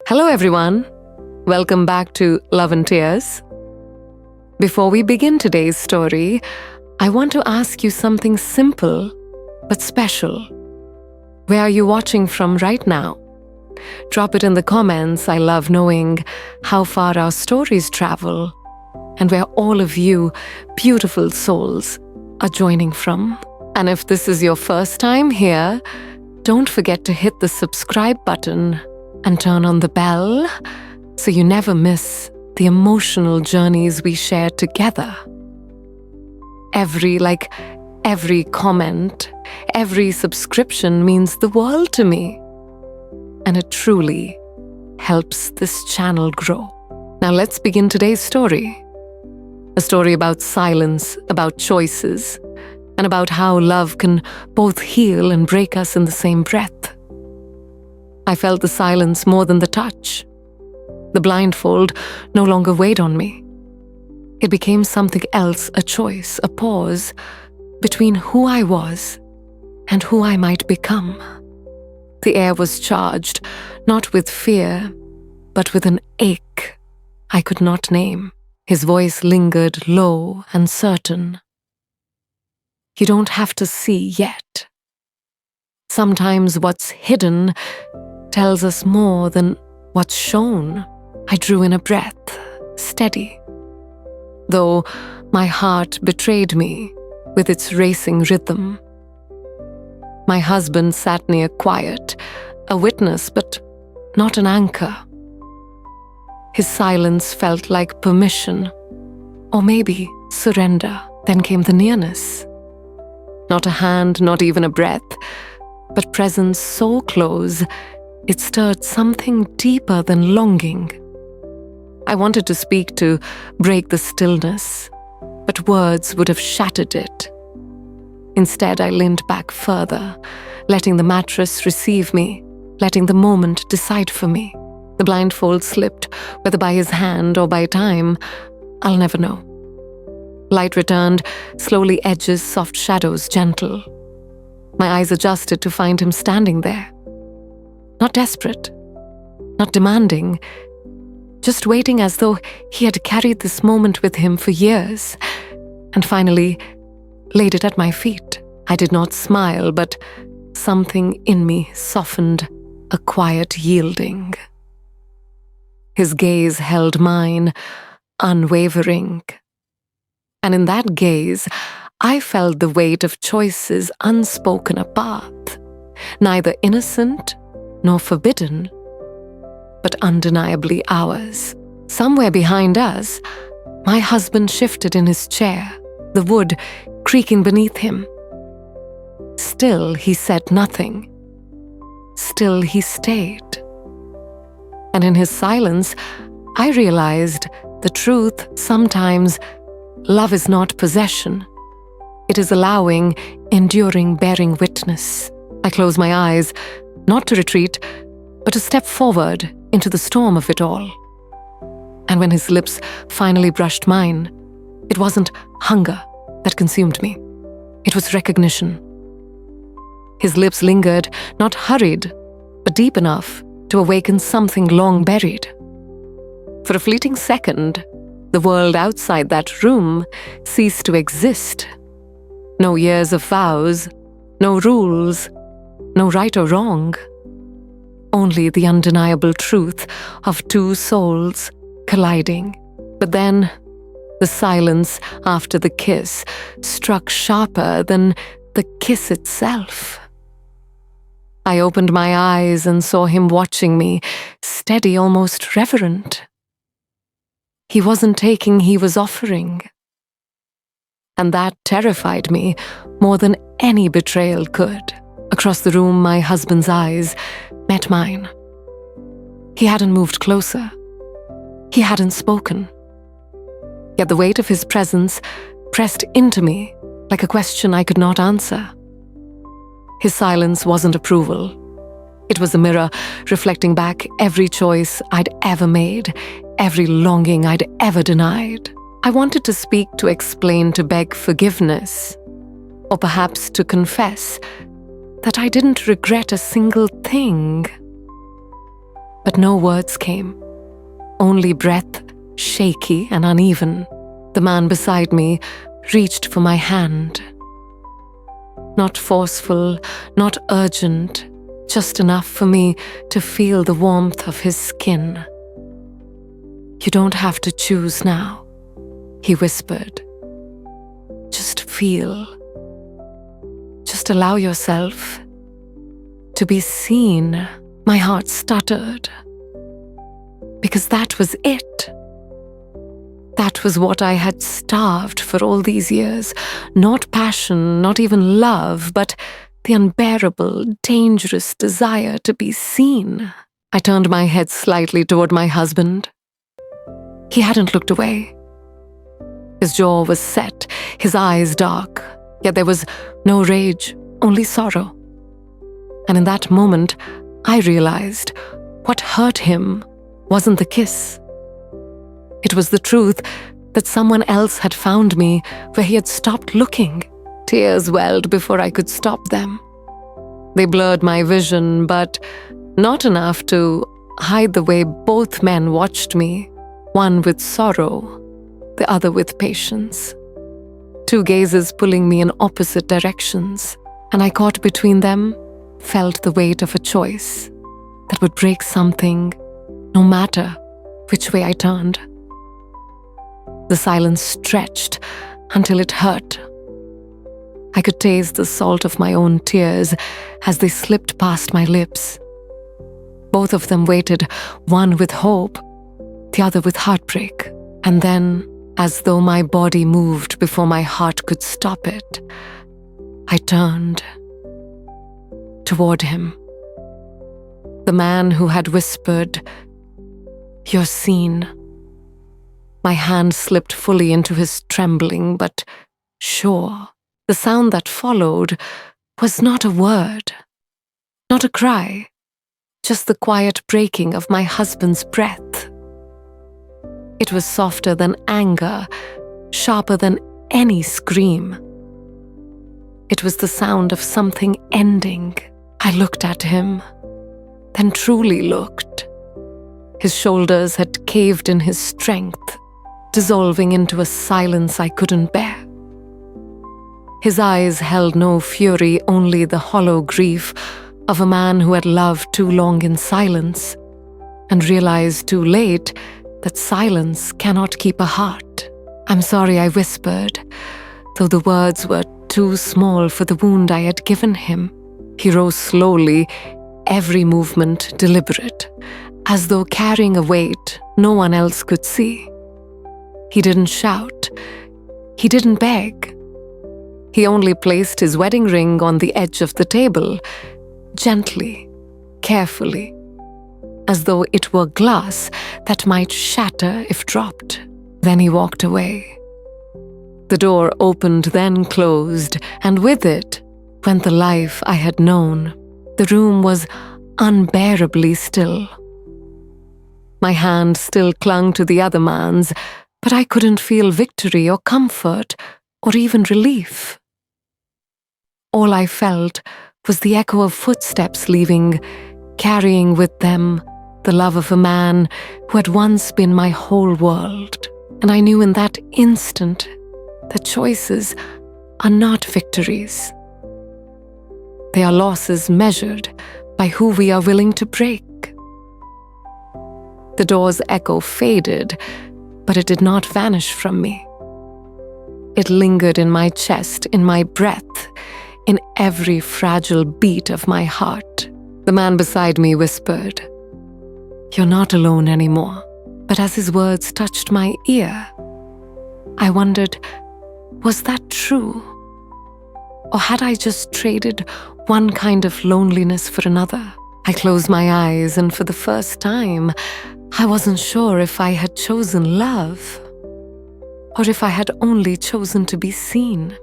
Hello everyone, welcome back to Love and Tears. Before we begin today's story, I want to ask you something simple but special. Where are you watching from right now? Drop it in the comments. I love knowing how far our stories travel and where all of you beautiful souls are joining from. And if this is your first time here, don't forget to hit the subscribe button and turn on the bell so you never miss the emotional journeys we share together. Every comment, every subscription means the world to me, and it truly helps this channel grow. Now let's begin today's story. A story about silence, about choices, and about how love can both heal and break us in the same breath. I felt the silence more than the touch. The blindfold no longer weighed on me. It became something else, a choice, a pause between who I was and who I might become. The air was charged, not with fear, but with an ache I could not name. His voice lingered low and certain. You don't have to see yet. Sometimes what's hidden tells us more than what's shown. I drew in a breath, steady. Though my heart betrayed me with its racing rhythm. My husband sat near, quiet, a witness but not an anchor. His silence felt like permission, or maybe surrender. Then came the nearness. Not a hand, not even a breath, but presence so close, it stirred something deeper than longing. I wanted to speak, to break the stillness, but words would have shattered it. Instead, I leaned back further, letting the mattress receive me, letting the moment decide for me. The blindfold slipped, whether by his hand or by time, I'll never know. Light returned, slowly edges, soft shadows, gentle. My eyes adjusted to find him standing there. Not desperate, not demanding, just waiting as though he had carried this moment with him for years, and finally laid it at my feet. I did not smile, but something in me softened, a quiet yielding. His gaze held mine, unwavering. And in that gaze, I felt the weight of choices unspoken apart, neither innocent nor forbidden, but undeniably ours. Somewhere behind us, my husband shifted in his chair, the wood creaking beneath him. Still, he said nothing. Still, he stayed. And in his silence, I realized the truth. Sometimes love is not possession. It is allowing, enduring, bearing witness. I closed my eyes, not to retreat, but to step forward into the storm of it all. And when his lips finally brushed mine, it wasn't hunger that consumed me. It was recognition. His lips lingered, not hurried, but deep enough to awaken something long buried. For a fleeting second, the world outside that room ceased to exist. No years of vows, no rules, no right or wrong. Only the undeniable truth of two souls colliding. But then, the silence after the kiss struck sharper than the kiss itself. I opened my eyes and saw him watching me, steady, almost reverent. He wasn't taking, he was offering. And that terrified me more than any betrayal could. Across the room, my husband's eyes met mine. He hadn't moved closer. He hadn't spoken. Yet the weight of his presence pressed into me like a question I could not answer. His silence wasn't approval. It was a mirror reflecting back every choice I'd ever made, every longing I'd ever denied. I wanted to speak, to explain, to beg forgiveness, or perhaps to confess that I didn't regret a single thing. but no words came. Only breath, shaky and uneven. The man beside me reached for my hand. Not forceful, not urgent, just enough for me to feel the warmth of his skin. "You don't have to choose now," he whispered. "Just feel. Just allow yourself to be seen." My heart stuttered. Because that was it. That was what I had starved for all these years. Not passion, not even love, but the unbearable, dangerous desire to be seen. I turned my head slightly toward my husband. He hadn't looked away. His jaw was set, his eyes dark, yet there was no rage, only sorrow. And in that moment, I realized what hurt him wasn't the kiss. It was the truth that someone else had found me where he had stopped looking. Tears welled before I could stop them. They blurred my vision, but not enough to hide the way both men watched me, one with sorrow, the other with patience. Two gazes pulling me in opposite directions, and I caught between them, felt the weight of a choice that would break something, no matter which way I turned. The silence stretched until it hurt. I could taste the salt of my own tears as they slipped past my lips. Both of them waited, one with hope, the other with heartbreak. And then, as though my body moved before my heart could stop it, I turned toward him. The man who had whispered, "You're seen." My hand slipped fully into his trembling but sure. The sound that followed was not a word, not a cry, just the quiet breaking of my husband's breath. It was softer than anger, sharper than any scream. It was the sound of something ending. I looked at him, then truly looked. His shoulders had caved in his strength, dissolving into a silence I couldn't bear. His eyes held no fury, only the hollow grief of a man who had loved too long in silence and realized too late that silence cannot keep a heart. "I'm sorry," I whispered, though the words were too small for the wound I had given him. He rose slowly, every movement deliberate, as though carrying a weight no one else could see. He didn't shout. He didn't beg. He only placed his wedding ring on the edge of the table, gently, carefully, as though it were glass that might shatter if dropped. Then he walked away. The door opened, then closed, and with it went the life I had known. The room was unbearably still. My hand still clung to the other man's, but I couldn't feel victory or comfort or even relief. All I felt was the echo of footsteps leaving, carrying with them the love of a man who had once been my whole world. And I knew in that instant that choices are not victories. They are losses measured by who we are willing to break. The door's echo faded, but it did not vanish from me. It lingered in my chest, in my breath, in every fragile beat of my heart. The man beside me whispered, "You're not alone anymore." But as his words touched my ear, I wondered, was that true? Or had I just traded one kind of loneliness for another? I closed my eyes, and for the first time, I wasn't sure if I had chosen love, or if I had only chosen to be seen.